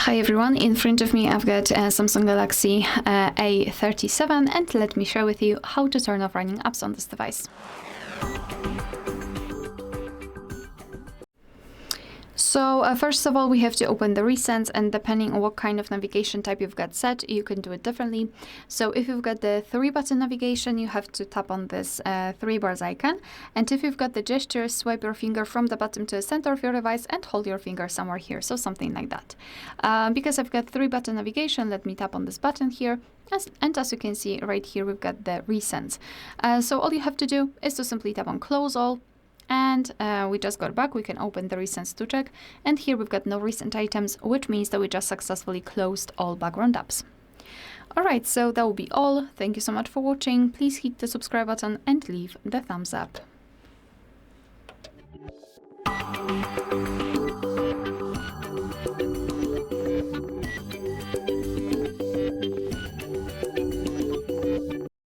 Hi everyone, in front of me I've got a Samsung Galaxy A37 and let me share with you how to turn off running apps on this device. So first of all, we have to open the recents, and depending on what kind of navigation type you've got set, you can do it differently. So if you've got the 3-button navigation, you have to tap on this 3 bars icon. And if you've got the gesture, swipe your finger from the bottom to the center of your device and hold your finger somewhere here. So something like that. Because I've got 3-button navigation, let me tap on this button here. And as you can see right here, we've got the recents. So all you have to do is to simply tap on close all. And we just got back. We can open the recents to check. And here we've got no recent items, which means that we just successfully closed all background apps. All right, so that will be all. Thank you so much for watching. Please hit the subscribe button and leave the thumbs up.